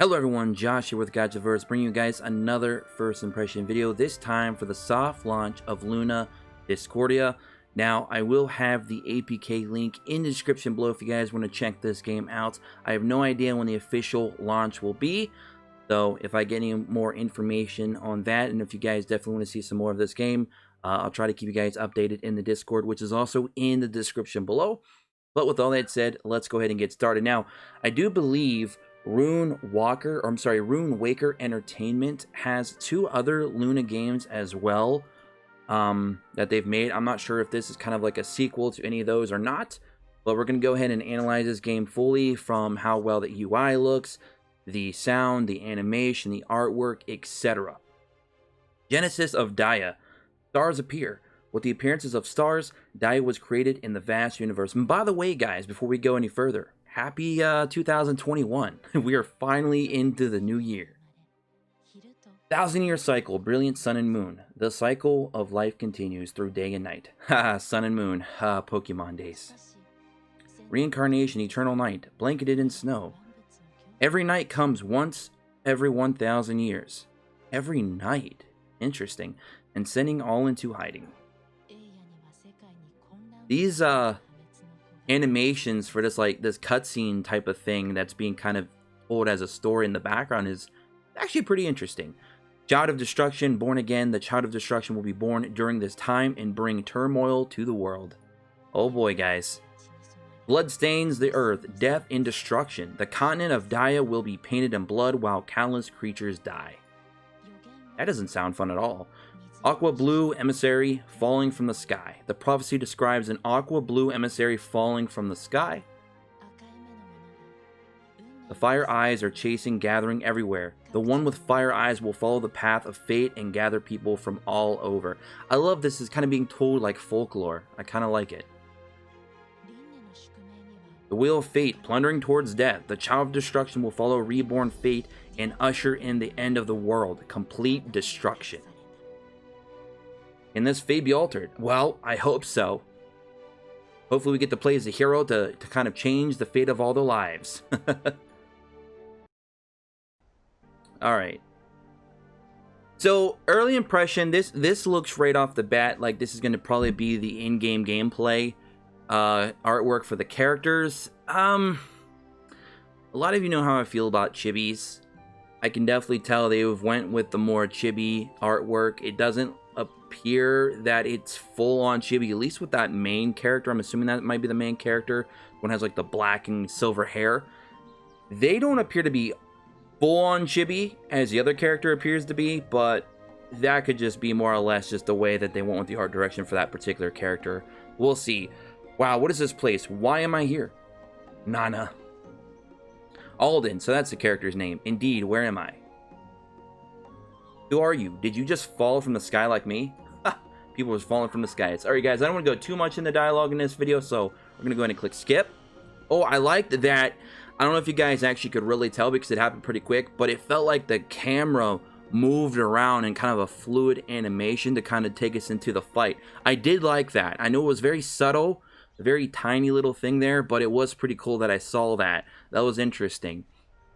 Hello everyone, Josh here with GachaVerse, bringing you guys another first impression video, this time for the soft launch of Luna Discordia. Now, I will have the APK link in the description below if you guys want to check this game out. I have no idea when the official launch will be, so if I get any more information on that, and if you guys definitely want to see some more of this game, I'll try to keep you guys updated in the Discord, which is also in the description below. But with all that said, let's go ahead and get started. Now, I do believe Rune Waker Entertainment has two other Luna games as well that they've made. I'm not sure if this is kind of like a sequel to any of those or not, but we're going to go ahead and analyze this game fully from how well the UI looks, the sound, the animation, the artwork, etc. Genesis of Gacha. Stars appear. With the appearances of stars, Gacha was created in the vast universe. And by the way, guys, before we go any further, happy 2021. We are finally into the new year. 1,000-year cycle, brilliant sun and moon. The cycle of life continues through day and night. Haha, sun and moon. Ha, Pokemon days. Reincarnation, eternal night, blanketed in snow. Every night comes once every 1,000 years. Every night. Interesting. And sending all into hiding. These animations for this cutscene type of thing that's being kind of told as a story in the background is actually pretty interesting. Child of Destruction, born again. The Child of Destruction will be born during this time and bring turmoil to the world. Oh boy, guys. Blood stains the earth, death and destruction. The continent of Gacha will be painted in blood while countless creatures die. That doesn't sound fun at all. Aqua blue emissary falling from the sky. The prophecy describes an aqua blue emissary falling from the sky. The fire eyes are chasing, gathering everywhere. The one with fire eyes will follow the path of fate and gather people from all over. I love this is kind of being told like folklore. I kind of like it. The wheel of fate plundering towards death. The child of destruction will follow reborn fate and usher in the end of the world. Complete destruction. Can this fate be altered? Well, I hope so. Hopefully we get to play as a hero to kind of change the fate of all their lives. Alright. So, early impression, this looks right off the bat like this is going to probably be the in-game gameplay artwork for the characters. A lot of you know how I feel about chibis. I can definitely tell they went with the more chibi artwork. It doesn't appear that it's full-on chibi, at least with that main character. I'm assuming that might be the main character. One has like the black and silver hair. They don't appear to be full-on chibi as the other character appears to be, but that could just be more or less just the way that they went with the art direction for that particular character. We'll see. Wow, what is this place? Why am I here? Nana. Alden, so that's the character's name. Indeed, where am I? Who are you? Did you just fall from the sky like me? People was falling from the skies. Alright guys, I don't want to go too much into dialogue in this video, so we're going to go ahead and click skip. Oh, I liked that. I don't know if you guys actually could really tell because it happened pretty quick, but it felt like the camera moved around in kind of a fluid animation to kind of take us into the fight. I did like that. I know it was very subtle, a very tiny little thing there, but it was pretty cool that I saw that. That was interesting.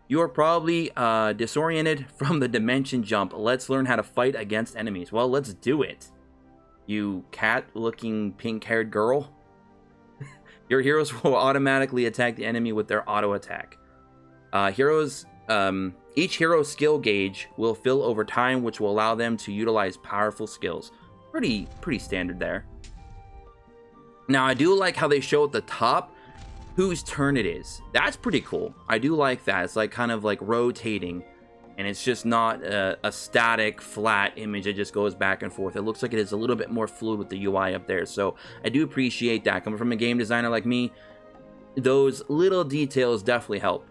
You are probably disoriented from the dimension jump. Let's learn how to fight against enemies. Well, let's do it. You cat-looking pink-haired girl. Your heroes will automatically attack the enemy with their auto attack. Each hero's skill gauge will fill over time, which will allow them to utilize powerful skills. Pretty standard there. Now, I do like how they show at the top whose turn it is. That's pretty cool. I do like that. It's like kind of like rotating, and it's just not a static flat image. It just goes back and forth. It looks like it is a little bit more fluid with the UI up there, so I do appreciate that. Coming from a game designer like me, those little details definitely help.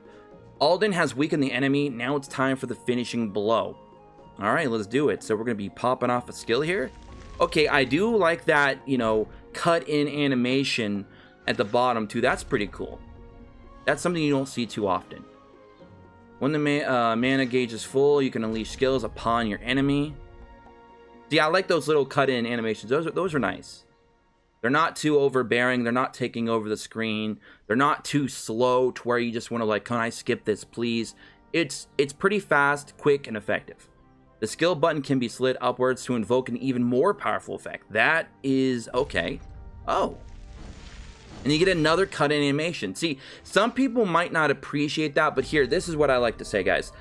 Alden has weakened the enemy. Now it's time for the finishing blow. All right, let's do it. So we're gonna be popping off a skill here. Okay, I do like that, you know, cut in animation at the bottom too. That's pretty cool. That's something you don't see too often. When the mana gauge is full, you can unleash skills upon your enemy. See, I like those little cut-in animations. Those are nice. They're not too overbearing. They're not taking over the screen. They're not too slow to where you just want to like, can I skip this, please? It's pretty fast, quick, and effective. The skill button can be slid upwards to invoke an even more powerful effect. That is okay. Oh. And you get another cut animation. See, some people might not appreciate that, but here, this is what I like to say, guys.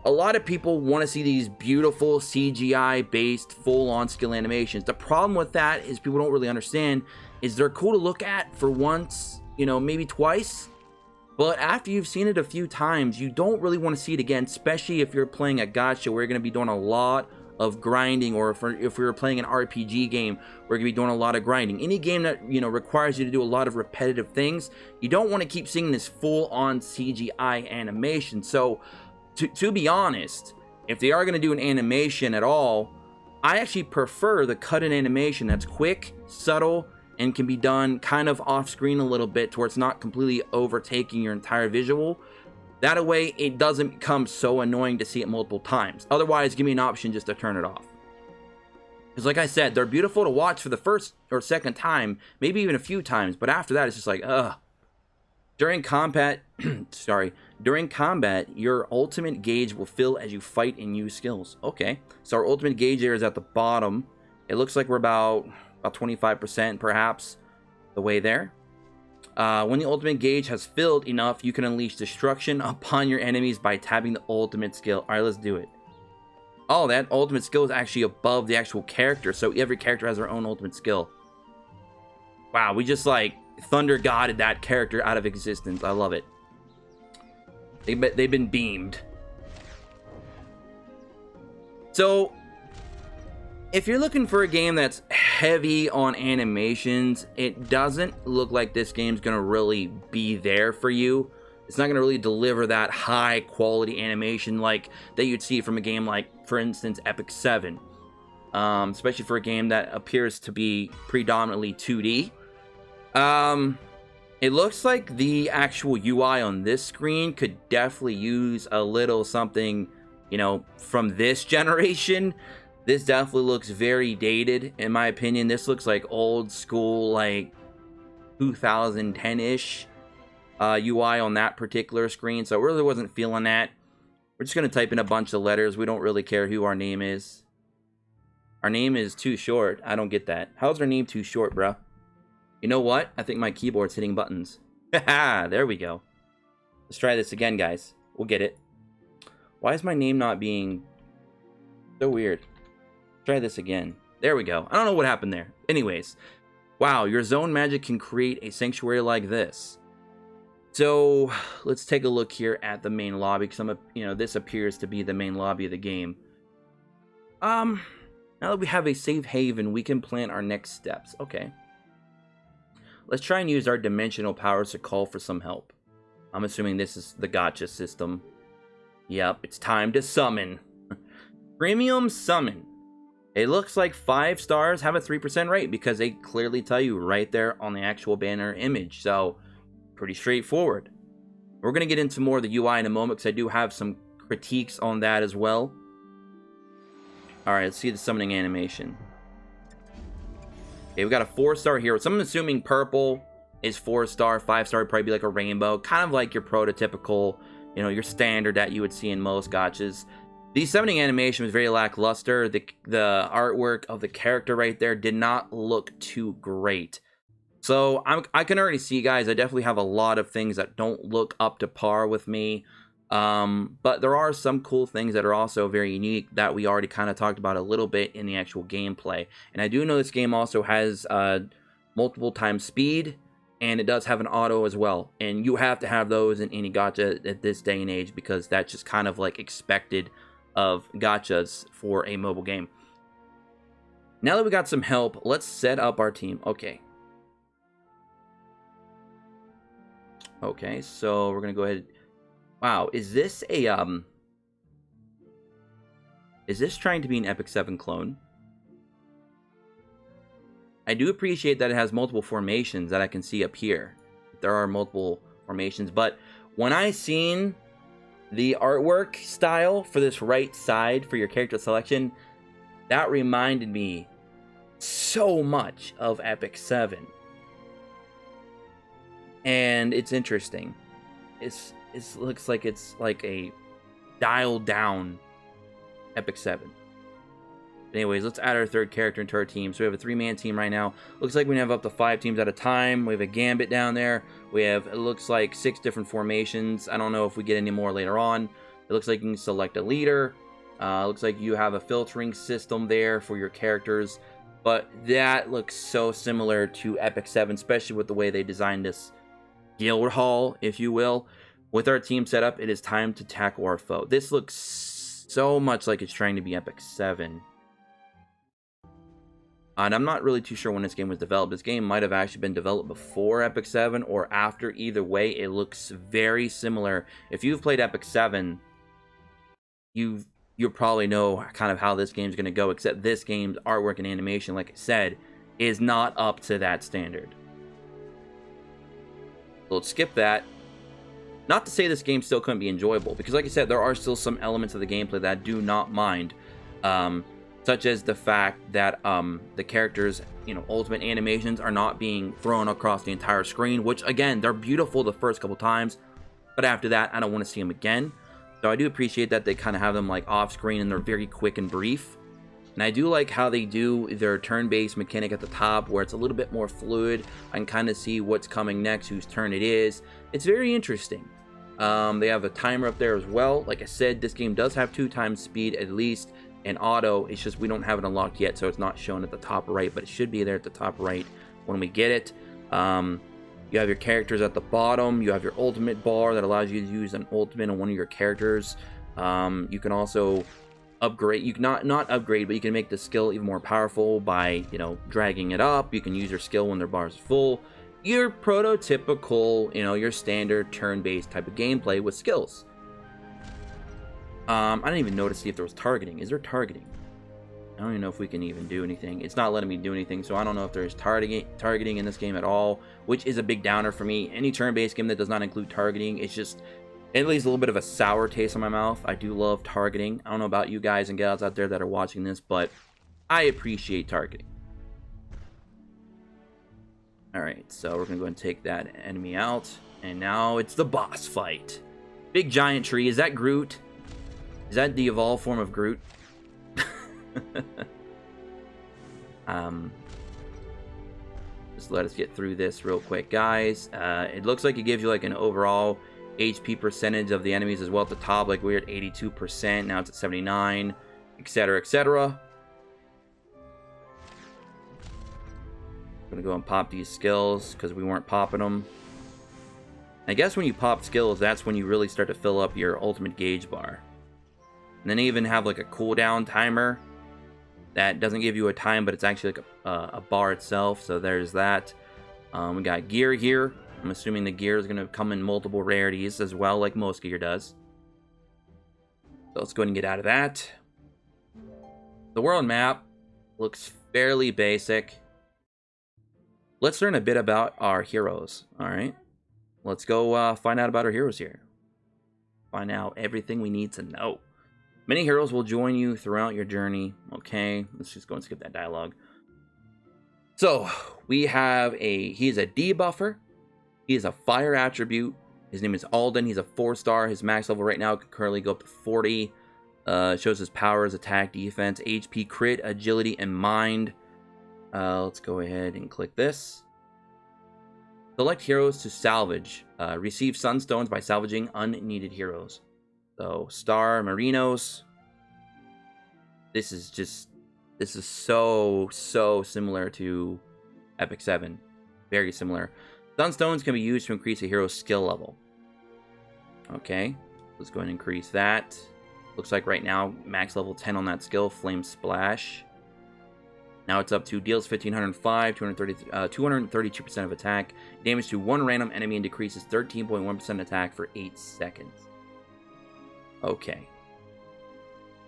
A lot of people want to see these beautiful CGI-based full-on skill animations. The problem with that is people don't really understand is they're cool to look at for once, you know, maybe twice. But after you've seen it a few times, you don't really want to see it again, especially if you're playing a gacha where you're going to be doing a lot of grinding, or if we were playing an RPG game, we're going to be doing a lot of grinding. Any game that, you know, requires you to do a lot of repetitive things, you don't want to keep seeing this full-on CGI animation. So, to be honest, if they are going to do an animation at all, I actually prefer the cut-in animation that's quick, subtle, and can be done kind of off-screen a little bit to where it's not completely overtaking your entire visual. That way, it doesn't become so annoying to see it multiple times. Otherwise, give me an option just to turn it off. Because like I said, they're beautiful to watch for the first or second time, maybe even a few times, but after that, it's just like, ugh. During combat, during combat, your ultimate gauge will fill as you fight and use skills. Okay, so our ultimate gauge there is at the bottom. It looks like we're about 25% perhaps the way there. When the ultimate gauge has filled enough, you can unleash destruction upon your enemies by tapping the ultimate skill. Alright, let's do it. Oh, that ultimate skill is actually above the actual character, so every character has their own ultimate skill. Wow, we just like thunder godded that character out of existence. I love it. They've been beamed. So, if you're looking for a game that's heavy on animations, it doesn't look like this game's gonna really be there for you. It's not gonna really deliver that high quality animation like that you'd see from a game like, for instance, Epic 7. Especially for a game that appears to be predominantly 2D. It looks like the actual UI on this screen could definitely use a little something, you know, from this generation. This definitely looks very dated, in my opinion. This looks like old school, like 2010-ish UI on that particular screen. So I really wasn't feeling that. We're just going to type in a bunch of letters. We don't really care who our name is. Our name is too short. I don't get that. How's our name too short, bruh? You know what? I think my keyboard's hitting buttons. Haha, there we go. Let's try this again, guys. We'll get it. Why is my name not being so weird? Try this again. There we go. I don't know what happened there. Anyways, wow, your zone magic can create a sanctuary like this. So let's take a look here at the main lobby, because this appears to be the main lobby of the game. Now that we have a safe haven, we can plan our next steps. Okay. Let's try and use our dimensional powers to call for some help. I'm assuming this is the gacha system. Yep, it's time to summon. Premium summon. It looks like 5 stars have a 3% rate because they clearly tell you right there on the actual banner image. So, pretty straightforward. We're going to get into more of the UI in a moment because I do have some critiques on that as well. Alright, let's see the summoning animation. Okay, we got a 4-star hero. So I'm assuming purple is 4-star, 5-star would probably be like a rainbow. Kind of like your prototypical, your standard that you would see in most gachas. The summoning animation was very lackluster. The artwork of the character right there did not look too great. So I can already see, guys, I definitely have a lot of things that don't look up to par with me. But there are some cool things that are also very unique that we already kind of talked about a little bit in the actual gameplay. And I do know this game also has multiple times speed, and it does have an auto as well. And you have to have those in any gacha at this day and age because that's just kind of like expected of gachas for a mobile game. Now that we got some help, let's set up our team. Okay, so we're gonna go ahead. Wow, is this a is this trying to be an Epic 7 clone? I do appreciate that it has multiple formations that I can see up here. There are multiple formations, but when I seen the artwork style for this right side for your character selection, that reminded me so much of Epic 7. And it's interesting. It looks like it's like a dialed down Epic 7. Anyways, let's add our third character into our team. So we have a 3-man team right now. Looks like we have up to 5 teams at a time. We have a Gambit down there. We have, it looks like 6 different formations. I don't know if we get any more later on. It looks like you can select a leader. Looks like you have a filtering system there for your characters. But that looks so similar to Epic 7, especially with the way they designed this guild hall, if you will. With our team set up, it is time to tackle our foe. This looks so much like it's trying to be Epic 7. And I'm not really too sure when this game was developed. This game might have actually been developed before Epic 7 or after. Either way, it looks very similar. If you've played Epic 7, you'll probably know kind of how this game's going to go, except this game's artwork and animation, like I said, is not up to that standard. So let's skip that. Not to say this game still couldn't be enjoyable, because like I said, there are still some elements of the gameplay that I do not mind. Such as the fact that the characters, ultimate animations are not being thrown across the entire screen, which, again, they're beautiful the first couple times, but after that, I don't want to see them again. So I do appreciate that they kind of have them, like, off-screen, and they're very quick and brief. And I do like how they do their turn-based mechanic at the top, where it's a little bit more fluid. I can kind of see what's coming next, whose turn it is. It's very interesting. They have a timer up there as well. Like I said, this game does have 2 times speed, at least. And auto, it's just we don't have it unlocked yet, so it's not shown at the top right, but it should be there at the top right when we get it. You have your characters at the bottom. You have your ultimate bar that allows you to use an ultimate on one of your characters. You can also upgrade. You can not upgrade, but you can make the skill even more powerful by dragging it up. You can use your skill when their bar is full. Your prototypical, your standard turn-based type of gameplay with skills. I didn't even notice see if there was targeting. Is there targeting? I don't even know if we can even do anything. It's not letting me do anything, so I don't know if there's targeting in this game at all, which is a big downer for me. Any turn-based game that does not include targeting, it leaves a little bit of a sour taste in my mouth. I do love targeting. I don't know about you guys and gals out there that are watching this, but I appreciate targeting. Alright, so we're going to go and take that enemy out, and now it's the boss fight. Big giant tree. Is that Groot? Is that the evolved form of Groot? Just let us get through this real quick, guys. It looks like it gives you like an overall HP percentage of the enemies as well at the top. Like we're at 82%, now it's at 79, etc., etc. I'm gonna go and pop these skills because we weren't popping them. I guess when you pop skills, that's when you really start to fill up your ultimate gauge bar. And then they even have like a cooldown timer that doesn't give you a time, but it's actually like a bar itself. So there's that. We got gear here. I'm assuming the gear is going to come in multiple rarities as well, like most gear does. So let's go ahead and get out of that. The world map looks fairly basic. Let's learn a bit about our heroes. All right. Let's go find out about our heroes here. Find out everything we need to know. Many heroes will join you throughout your journey. Okay, let's just go and skip that dialogue. So, we have he is a debuffer. He is a fire attribute. His name is Alden. He's a 4-star. His max level right now can currently go up to 40. Shows his powers, attack, defense, HP, crit, agility, and mind. Let's go ahead and click this. Select heroes to salvage. Receive sunstones by salvaging unneeded heroes. So, Star Marinos. This is so similar to Epic 7. Very similar. Sunstones can be used to increase a hero's skill level. Okay, let's go ahead and increase that. Looks like right now, max level 10 on that skill, Flame Splash. Now it's up to deals 1505, 232% of attack, damage to one random enemy, and decreases 13.1% attack for 8 seconds. Okay.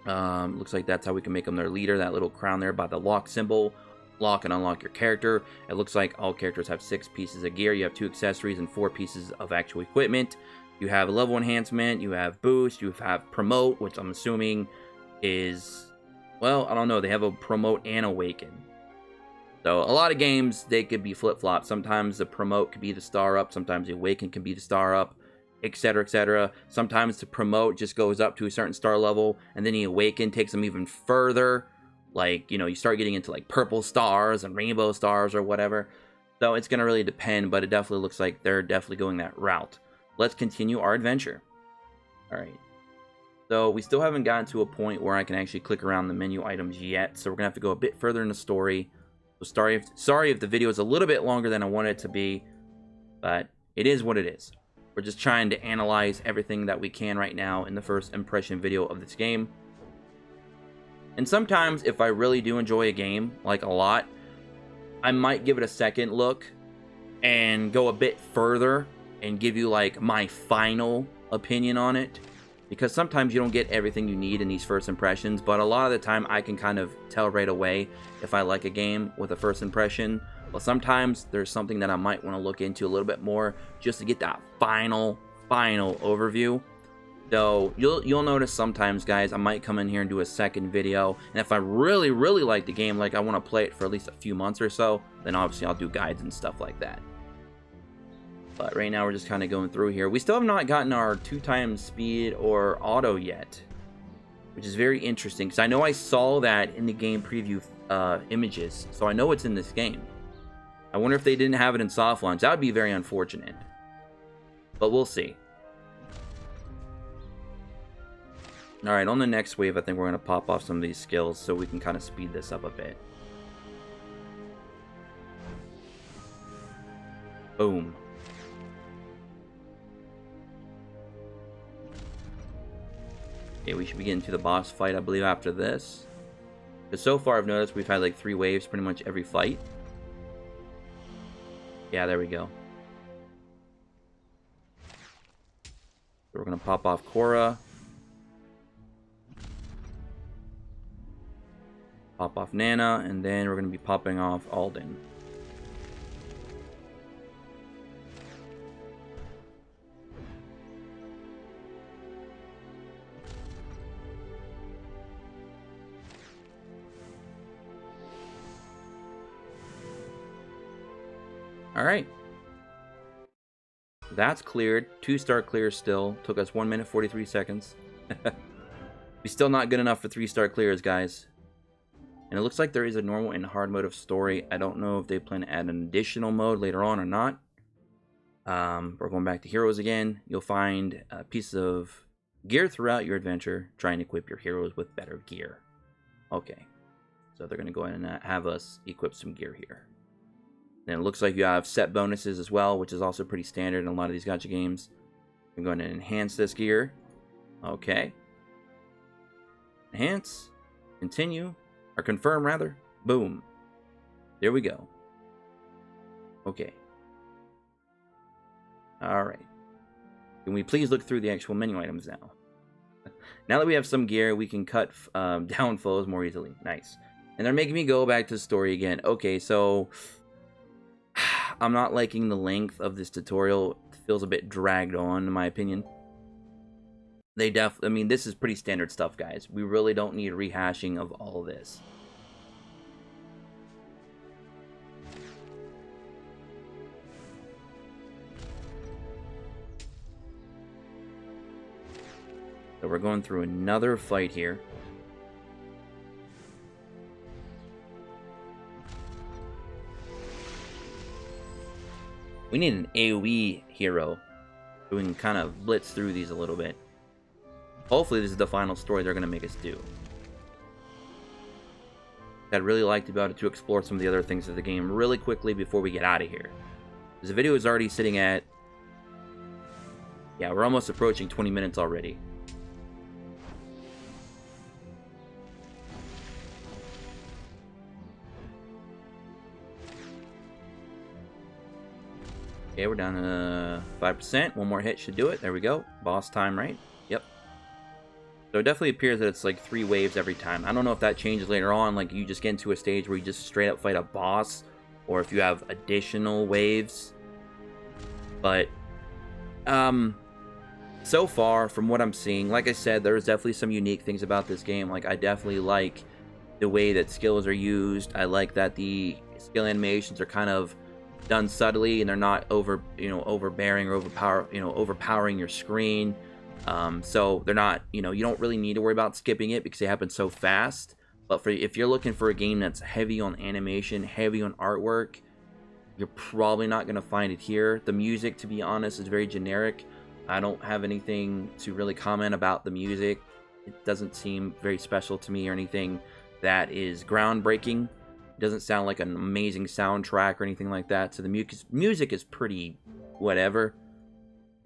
Looks like that's how we can make them their leader. That little crown there by the lock symbol. Lock and unlock your character. It looks like all characters have 6 pieces of gear. You have 2 accessories and 4 pieces of actual equipment. You have level enhancement. You have boost. You have promote, which I'm assuming is, well, I don't know. They have a promote and awaken. So a lot of games, they could be flip-flopped. Sometimes the promote could be the star up. Sometimes the awaken can be the star up. etc., etc. Sometimes to promote just goes up to a certain star level, and then the awaken takes them even further. Like, you know, you start getting into like purple stars and rainbow stars or whatever. So it's going to really depend, but it definitely looks like they're definitely going that route. Let's continue our adventure. All right. So we still haven't gotten to a point where I can actually click around the menu items yet. So we're going to have to go a bit further in the story. So sorry if the video is a little bit longer than I want it to be, but it is what it is. We're just trying to analyze everything that we can right now in the first impression video of this game. And sometimes if I really do enjoy a game, like a lot, I might give it a second look and go a bit further and give you like my final opinion on it. Because sometimes you don't get everything you need in these first impressions, but a lot of the time I can kind of tell right away if I like a game with a first impression. But sometimes there's something that I might want to look into a little bit more just to get that final overview. So you'll notice sometimes, guys, I might come in here and do a second video, and if I really like the game, like I want to play it for at least a few months or so, then obviously I'll do guides and stuff like that. But right now we're just kind of going through here. We still have not gotten our 2x speed or auto yet, which is very interesting because I know I saw that in the game preview images, so I know it's in this game. I wonder if they didn't have it in soft launch. That would be very unfortunate, but we'll see. All right, on the next wave, I think we're going to pop off some of these skills so we can kind of speed this up a bit. Boom. Okay, we should be getting to the boss fight, I believe, after this. Because so far, I've noticed we've had like 3 waves pretty much every fight. Yeah, there we go. So we're going to pop off Korra. Pop off Nana, and then we're going to be popping off Alden. Alright. That's cleared. 2-star clear still. Took us 1 minute 43 seconds. We're still not good enough for 3-star clears, guys. And it looks like there is a normal and hard mode of story. I don't know if they plan to add an additional mode later on or not. We're going back to heroes again. You'll find pieces of gear throughout your adventure. Try and equip your heroes with better gear. Okay. So they're going to go ahead and have us equip some gear here. Then it looks like you have set bonuses as well, which is also pretty standard in a lot of these gacha games. I'm going to enhance this gear. Okay. Enhance. Continue. Or confirm, rather. Boom. There we go. Okay. Alright. Can we please look through the actual menu items now? Now that we have some gear, we can cut down foes more easily. Nice. And they're making me go back to the story again. Okay, so I'm not liking the length of this tutorial. It feels a bit dragged on, in my opinion. I mean, this is pretty standard stuff, guys. We really don't need rehashing of all of this. So we're going through another fight here. We need an AoE hero so we can kind of blitz through these a little bit. Hopefully this is the final story they're going to make us do. I'd really like to be able to explore some of the other things of the game really quickly before we get out of here. Because the video is already sitting at... yeah, we're almost approaching 20 minutes already. Okay, we're down to 5%. One more hit should do it. There we go. Boss time, right? Yep. So it definitely appears that it's like 3 waves every time. I don't know if that changes later on, like you just get into a stage where you just straight up fight a boss, or if you have additional waves. But, so far, from what I'm seeing, like I said, there's definitely some unique things about this game. Like, I definitely like the way that skills are used. I like that the skill animations are kind of done subtly, and they're not overbearing or overpowering your screen. So they're not, you don't really need to worry about skipping it because they happen so fast. But if you're looking for a game that's heavy on animation, heavy on artwork, you're probably not going to find it here. The music, to be honest, is very generic. I don't have anything to really comment about the music. It doesn't seem very special to me or anything that is groundbreaking. It doesn't sound like an amazing soundtrack or anything like that. So the music is pretty whatever.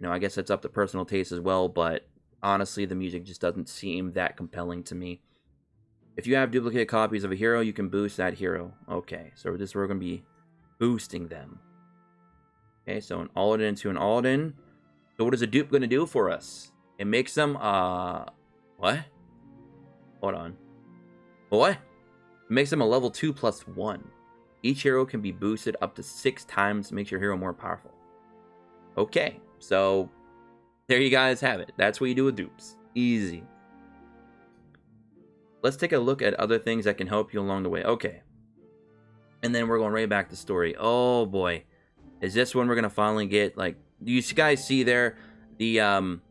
I guess that's up to personal taste as well, but honestly, the music just doesn't seem that compelling to me. If you have duplicate copies of a hero, you can boost that hero. Okay, so we're going to be boosting them. Okay, so an Aladdin into an Aladdin. So what is a dupe going to do for us? It makes them, what? Hold on. What? It makes them a level 2 plus 1. Each hero can be boosted up to 6 times, makes your hero more powerful. Okay, so there you guys have it. That's what you do with dupes. Easy. Let's take a look at other things that can help you along the way. Okay. And then we're going right back to story. Oh boy. Is this when we're going to finally get, like, you guys see there, the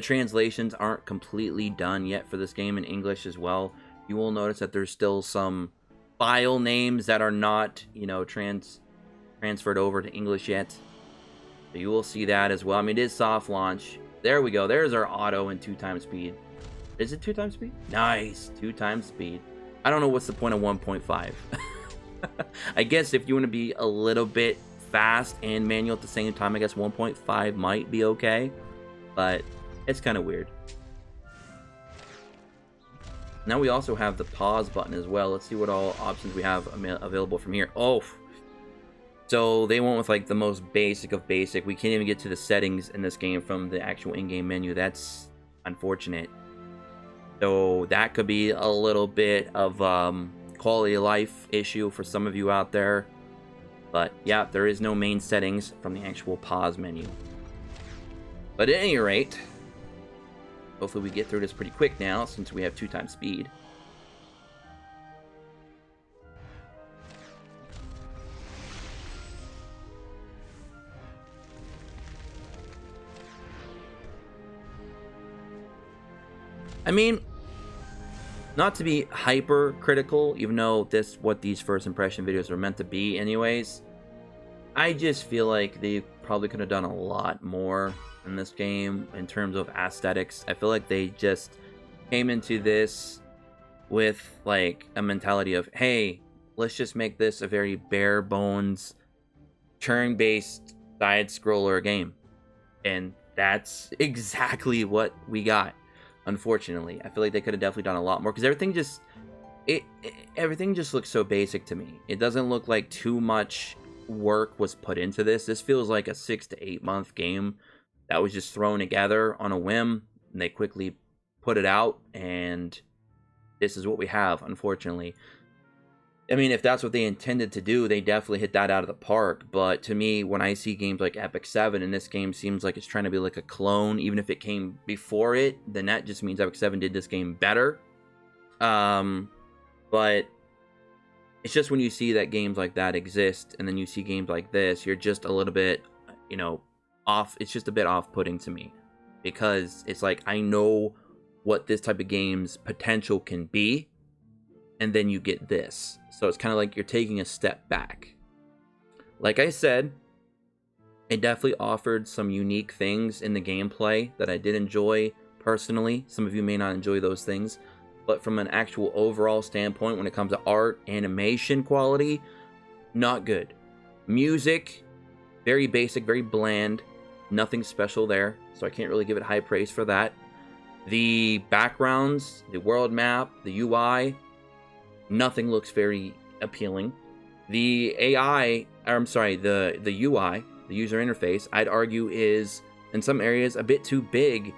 translations aren't completely done yet for this game in English as well. You will notice that there's still some file names that are not, transferred over to English yet. So you will see that as well. I mean, it is soft launch. There we go. There's our auto and 2 times speed. Is it 2 times speed? Nice. 2 times speed. I don't know what's the point of 1.5. I guess if you want to be a little bit fast and manual at the same time, I guess 1.5 might be okay. But it's kind of weird. Now we also have the pause button as well. Let's see what all options we have available from here. Oh, so they went with like the most basic of basic. We can't even get to the settings in this game from the actual in-game menu. That's unfortunate. So that could be a little bit of quality of life issue for some of you out there. But yeah, there is no main settings from the actual pause menu. But at any rate, hopefully we get through this pretty quick now since we have 2 times speed. I mean, not to be hyper critical, even though what these first impression videos are meant to be anyways, I just feel like they probably could have done a lot more in this game in terms of aesthetics. I feel like they just came into this with like a mentality of, hey, let's just make this a very bare bones turn-based side scroller game. And that's exactly what we got. Unfortunately, I feel like they could have definitely done a lot more because everything just looks so basic to me. It doesn't look like too much work was put into this. This feels like a 6 to 8 month game that was just thrown together on a whim, and they quickly put it out, and this is what we have, unfortunately. I mean, if that's what they intended to do, they definitely hit that out of the park. But to me, when I see games like Epic 7, and this game seems like it's trying to be like a clone, even if it came before it, then that just means Epic 7 did this game better. But it's just when you see that games like that exist, and then you see games like this, you're just a little bit, off. It's just a bit off-putting to me. Because it's like, I know what this type of game's potential can be, and then you get this. So it's kind of like you're taking a step back. Like I said, it definitely offered some unique things in the gameplay that I did enjoy personally. Some of you may not enjoy those things, but from an actual overall standpoint, when it comes to art, animation quality, not good. Music, very basic, very bland, nothing special there, so I can't really give it high praise for that. The backgrounds, the world map, the UI, nothing looks very appealing. The AI, the UI, the user interface, I'd argue is, in some areas, a bit too big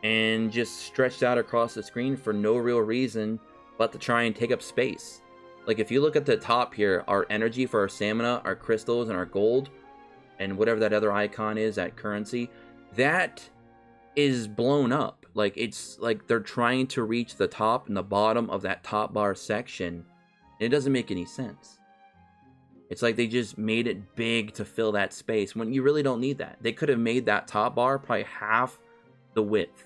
and just stretched out across the screen for no real reason but to try and take up space. Like, if you look at the top here, our energy for our stamina, our crystals, and our gold, and whatever that other icon is, that currency, that is blown up. Like, it's like they're trying to reach the top and the bottom of that top bar section. And it doesn't make any sense. It's like they just made it big to fill that space when you really don't need that. They could have made that top bar probably half the width.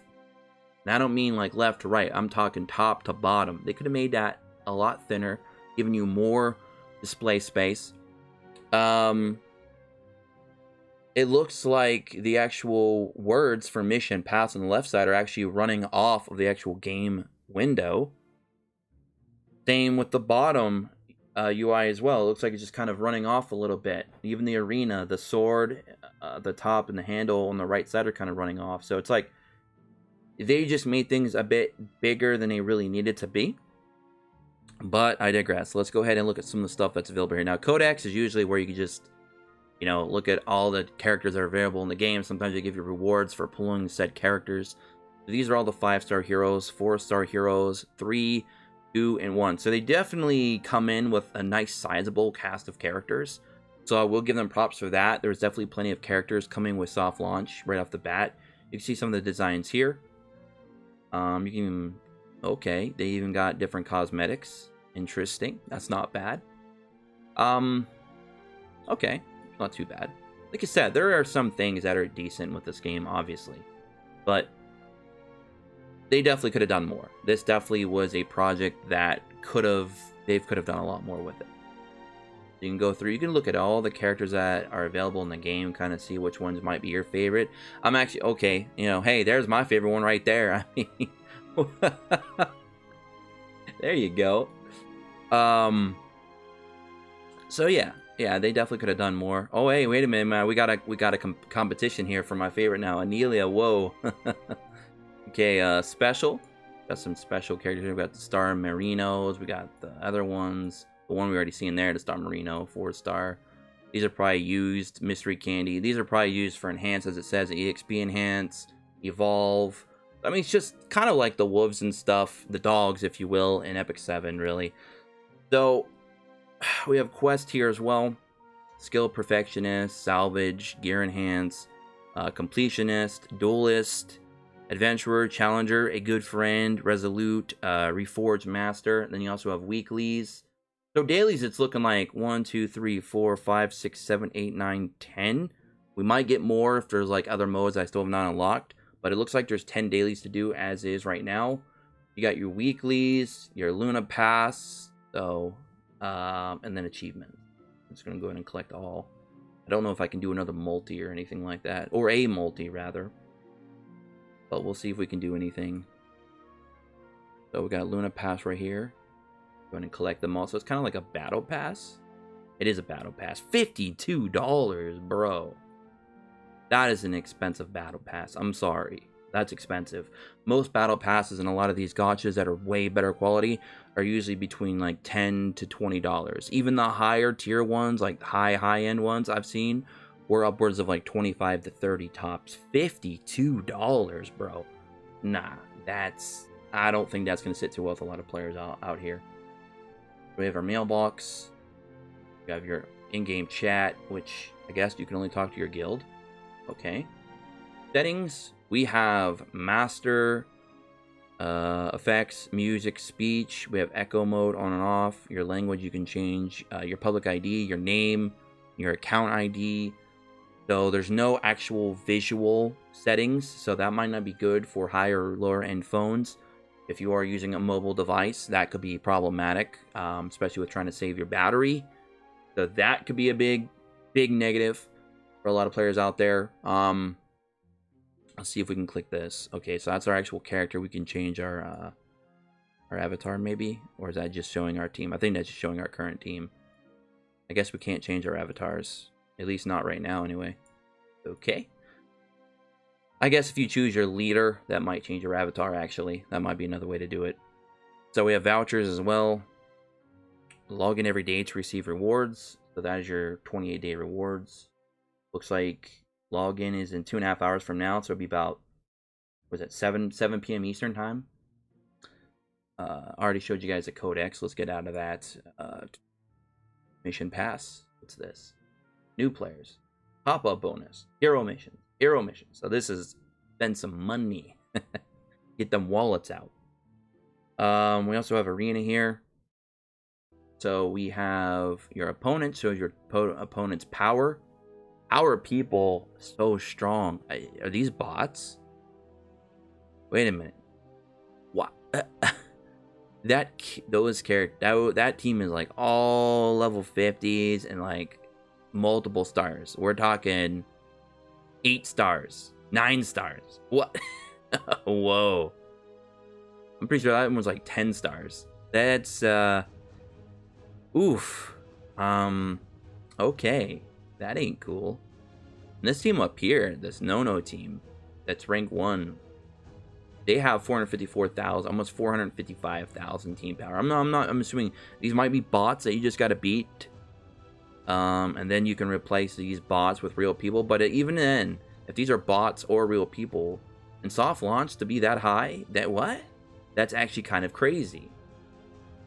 And I don't mean like left to right. I'm talking top to bottom. They could have made that a lot thinner, giving you more display space. It looks like the actual words for mission pass on the left side are actually running off of the actual game window. Same with the bottom UI as well. It looks like it's just kind of running off a little bit. Even the arena, the sword, the top, and the handle on the right side are kind of running off. So it's like they just made things a bit bigger than they really needed to be. But I digress. Let's go ahead and look at some of the stuff that's available here. Now, Codex is usually where you can just, you know, look at all the characters that are available in the game. Sometimes they give you rewards for pulling said characters. These are all the 5-star heroes, 4-star heroes, 3, 2, and 1. So they definitely come in with a nice sizable cast of characters. So I will give them props for that. There's definitely plenty of characters coming with soft launch right off the bat. You can see some of the designs here. You can, okay, they even got different cosmetics. Interesting. That's not bad. Okay, not too bad. Like I said, there are some things that are decent with this game, obviously, but they definitely could have done more. This definitely was a project that could have done a lot more with it. You can go through, you can look at all the characters that are available in the game, kind of see which ones might be your favorite. I'm actually, okay, you know, hey, there's my favorite one right there. I mean, there you go. So yeah, they definitely could have done more. Oh, hey, wait a minute, man. We got a competition here for my favorite now. Anelia, whoa. Okay, special. Got some special characters here. We got the Star Marinos. We got the other ones. The one we already seen there, the Star Marino, 4-star. These are probably used. Mystery Candy. These are probably used for Enhance, as it says. EXP Enhance. Evolve. I mean, it's just kind of like the wolves and stuff. The dogs, if you will, in Epic 7, really. So, we have Quest here as well. Skill Perfectionist. Salvage. Gear Enhance. Completionist. Duelist. Adventurer, Challenger, A Good Friend, Resolute, Reforged Master. Then you also have weeklies. So dailies, it's looking like 1, 2, 3, 4, 5, 6, 7, 8, 9, 10. We might get more if there's like other modes I still have not unlocked. But it looks like there's 10 dailies to do as is right now. You got your weeklies, your Luna Pass, so and then achievements. I'm just gonna go ahead and collect all. I don't know if I can do another multi or anything like that, or a multi rather. But we'll see if we can do anything. So we got Luna Pass right here. Go ahead and collect them all. So it's kind of like a battle pass. It is a battle pass. $52, bro. That is an expensive battle pass. I'm sorry. That's expensive. Most battle passes in a lot of these gachas that are way better quality are usually between like $10 to $20. Even the higher tier ones, like high-end ones I've seen, we're upwards of like 25 to 30 tops. $52, bro. Nah, I don't think that's going to sit too well with a lot of players out here. We have our mailbox. We have your in-game chat, which I guess you can only talk to your guild. Okay. Settings. We have master, effects, music, speech. We have echo mode on and off. Your language you can change. Your public ID, your name, your account ID. So there's no actual visual settings, so that might not be good for higher or lower end phones. If you are using a mobile device, that could be problematic, especially with trying to save your battery. So that could be a big negative for a lot of players out there. Let's see if we can click this. Okay, so that's our actual character. We can change our avatar maybe, or is that just showing our team? I think that's just showing our current team. I guess we can't change our avatars. At least not right now, anyway. Okay. I guess if you choose your leader, that might change your avatar, actually. That might be another way to do it. So we have vouchers as well. Log in every day to receive rewards. So that is your 28-day rewards. Looks like login is in 2.5 hours from now. So it'll be about, was it 7 p.m. Eastern time? I already showed you guys the codex. Let's get out of that. Mission pass. What's this? New players, pop-up bonus, hero missions. So this has been some money. Get them wallets out. We also have arena here. So we have your opponent, shows your opponent's power. Our people so strong. Are these bots? Wait a minute. What? that team is like all level 50s and like multiple stars. We're talking 8 stars, 9 stars. What? Whoa. I'm pretty sure that one was like 10 stars. That's oof. Okay. That ain't cool. And this team up here, this No team, that's rank 1, they have 454,000, almost 455,000 team power. I'm assuming these might be bots that you just gotta beat. And then you can replace these bots with real people. But even then, if these are bots or real people, in soft launch to be that high, that's actually kind of crazy.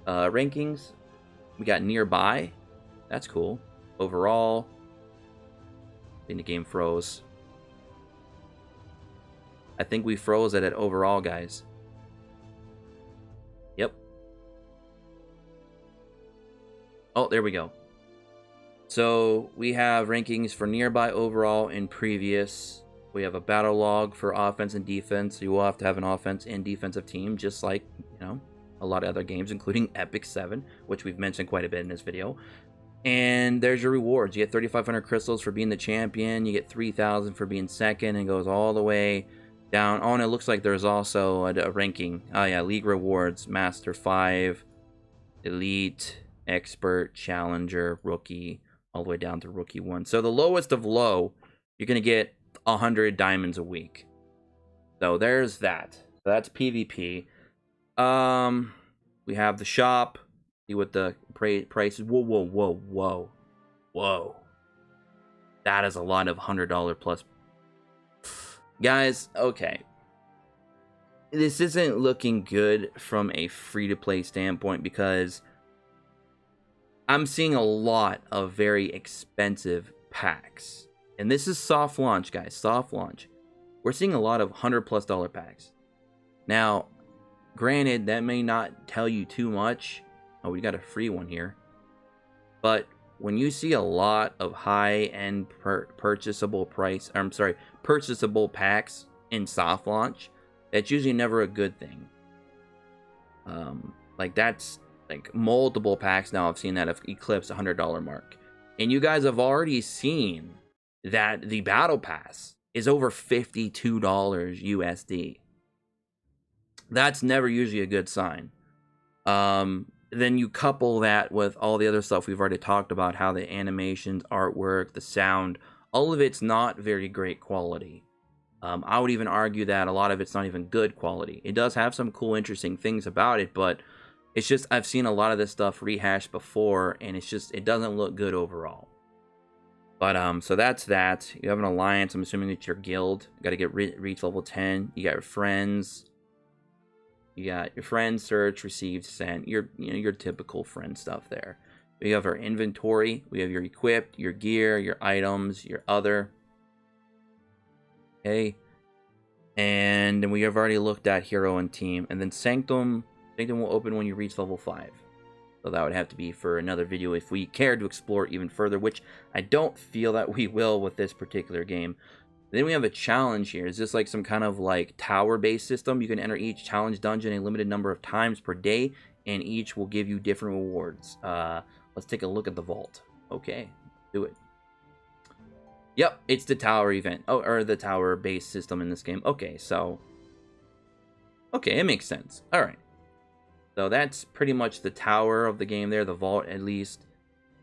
Rankings, we got nearby. That's cool. Overall, I think the game froze. I think we froze it at overall, guys. Yep. Oh, there we go. So we have rankings for nearby, overall, and previous. We have a battle log for offense and defense. You will have to have an offense and defensive team, just like, you know, a lot of other games, including Epic 7, which we've mentioned quite a bit in this video. And there's your rewards. You get 3,500 crystals for being the champion. You get 3,000 for being second, and goes all the way down. Oh, and it looks like there's also a ranking. Oh yeah, league rewards: Master 5, Elite, Expert, Challenger, Rookie, all the way down to Rookie 1. So the lowest of low, you're gonna get 100 diamonds a week. So there's that. So that's PvP. We have the shop. See what the price is. Whoa. That is a lot of $100 plus. Guys, okay. This isn't looking good from a free-to-play standpoint because I'm seeing a lot of very expensive packs. And this is soft launch, guys. Soft launch. We're seeing a lot of $100+ packs. Now, granted, that may not tell you too much. Oh, we got a free one here. But when you see a lot of high-end purchasable packs in soft launch, that's usually never a good thing. Like that's like multiple packs now I've seen that have eclipsed $100 mark. And you guys have already seen that the battle pass is over $52 USD. That's never usually a good sign. Then you couple that with all the other stuff we've already talked about, how the animations, artwork, the sound, all of it's not very great quality. I would even argue that a lot of it's not even good quality. It does have some cool, interesting things about it, but it's just, I've seen a lot of this stuff rehashed before, and it's just, it doesn't look good overall. But, so that's that. You have an alliance. I'm assuming it's your guild. You got to get reach level 10. You got your friends. You got your friends, search, received, sent. Your typical friend stuff there. We have our inventory. We have your equipped, your gear, your items, your other. Okay. And then we have already looked at hero and team. And then Sanctum will open when you reach level 5. So that would have to be for another video if we care to explore even further, which I don't feel that we will with this particular game. Then we have a challenge here. Is this like some kind of like tower-based system? You can enter each challenge dungeon a limited number of times per day, and each will give you different rewards. Let's take a look at the vault. Okay, do it. Yep, it's the tower event. Oh, or the tower-based system in this game. Okay, so... okay, it makes sense. Alright. So that's pretty much the tower of the game there, the vault at least.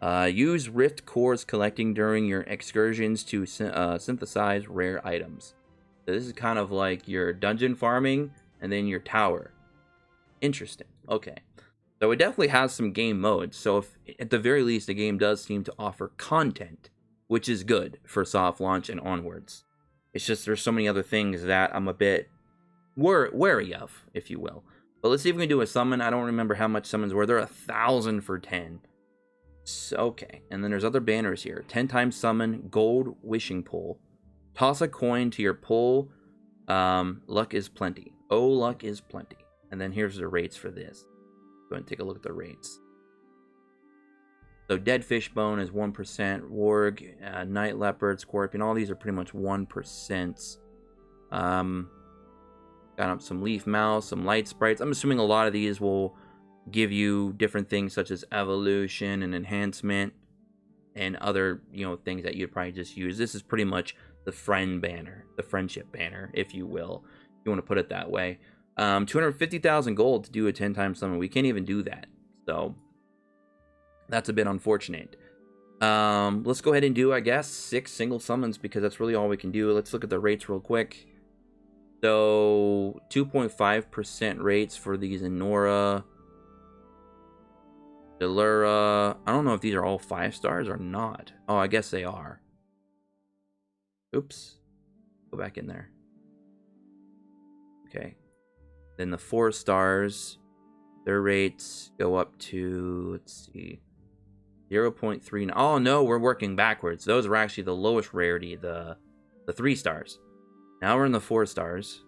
Use rift cores collecting during your excursions to synthesize rare items. So this is kind of like your dungeon farming and then your tower. Interesting. Okay. So it definitely has some game modes. So if at the very least the game does seem to offer content, which is good for soft launch and onwards. It's just there's so many other things that I'm a bit wary of, if you will. But let's see if we can do a summon. I don't remember how much summons were. They're 1,000 for 10. So, okay, and then there's other banners here. 10 times summon, gold wishing pull. Toss a coin to your pull. Luck is plenty. Oh, luck is plenty. And then here's the rates for this. Go ahead and take a look at the rates. So dead fish bone is 1%. Warg, night leopard, scorpion, all these are pretty much 1%. Got up some leaf mouse, some light sprites. I'm assuming a lot of these will give you different things such as evolution and enhancement and other, things that you'd probably just use. This is pretty much the friend banner, the friendship banner, if you will, if you want to put it that way. 250,000 gold to do a 10-time summon. We can't even do that, so that's a bit unfortunate. Let's go ahead and do, I guess, 6 single summons, because that's really all we can do. Let's look at the rates real quick. So 2.5% rates for these Enora, Delura. I don't know if these are all 5 stars or not. Oh, I guess they are. Oops. Go back in there. Okay. Then the 4 stars, their rates go up to, let's see, 0.3. Oh no, we're working backwards. Those are actually the lowest rarity, the 3 stars. Now we're in the 4 stars.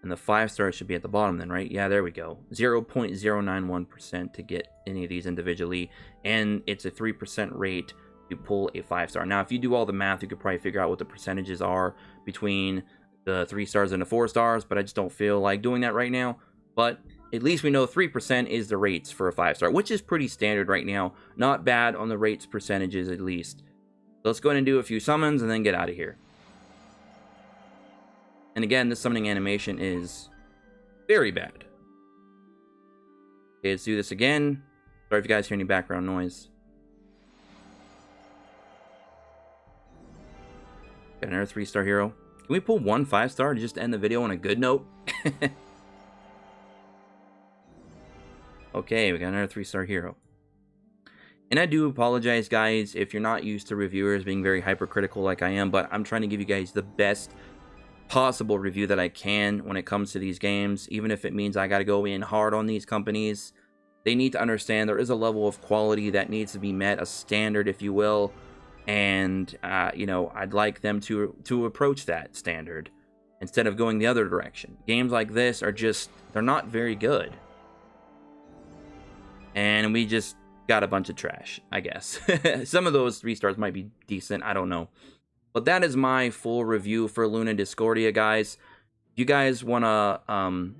And the 5 stars should be at the bottom then, right? Yeah, there we go. 0.091% to get any of these individually. And it's a 3% rate to pull a 5 star. Now, if you do all the math, you could probably figure out what the percentages are between the 3 stars and the 4 stars. But I just don't feel like doing that right now. But at least we know 3% is the rates for a 5 star, which is pretty standard right now. Not bad on the rates percentages, at least. So let's go ahead and do a few summons and then get out of here. And again, this summoning animation is very bad. Okay, let's do this again. Sorry if you guys hear any background noise. Got another 3-star hero. Can we pull 1 5-star to just end the video on a good note? Okay, we got another 3-star hero. And I do apologize, guys, if you're not used to reviewers being very hypercritical like I am, but I'm trying to give you guys the best possible review that I can when it comes to these games. Even if it means I got to go in hard on these companies, they need to understand there is a level of quality that needs to be met, a standard, if you will. And I'd like them to approach that standard instead of going the other direction. Games like this are just, they're not very good, and we just got a bunch of trash, I guess. Some of those 3 stars might be decent, I don't know. But that is my full review for Luna Discordia, guys. If you guys want to,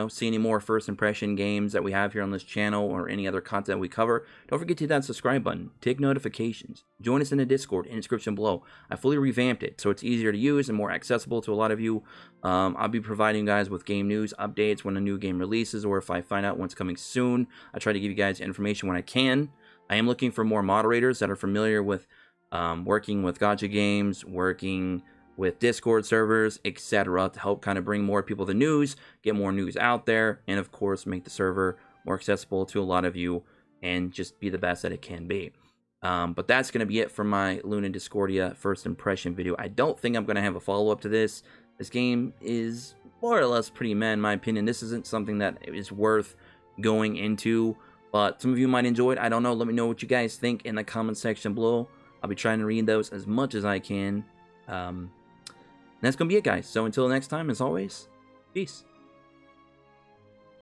see any more first impression games that we have here on this channel or any other content we cover, don't forget to hit that subscribe button, take notifications, join us in the Discord in the description below. I fully revamped it so it's easier to use and more accessible to a lot of you. I'll be providing you guys with game news updates when a new game releases, or if I find out when it's coming soon. I try to give you guys information when I can. I am looking for more moderators that are familiar with working with gacha games, working with Discord servers, etc., to help kind of bring more people the news, get more news out there, and of course make the server more accessible to a lot of you and just be the best that it can be. But that's going to be it for my Luna Discordia first impression video. I don't think I'm going to have a follow-up to this. This game is more or less pretty meh in my opinion. This isn't something that is worth going into, but some of you might enjoy it. I don't know. Let me know what you guys think in the comment section below. I'll be trying to read those as much as I can. And that's going to be it, guys. So until next time, as always, peace.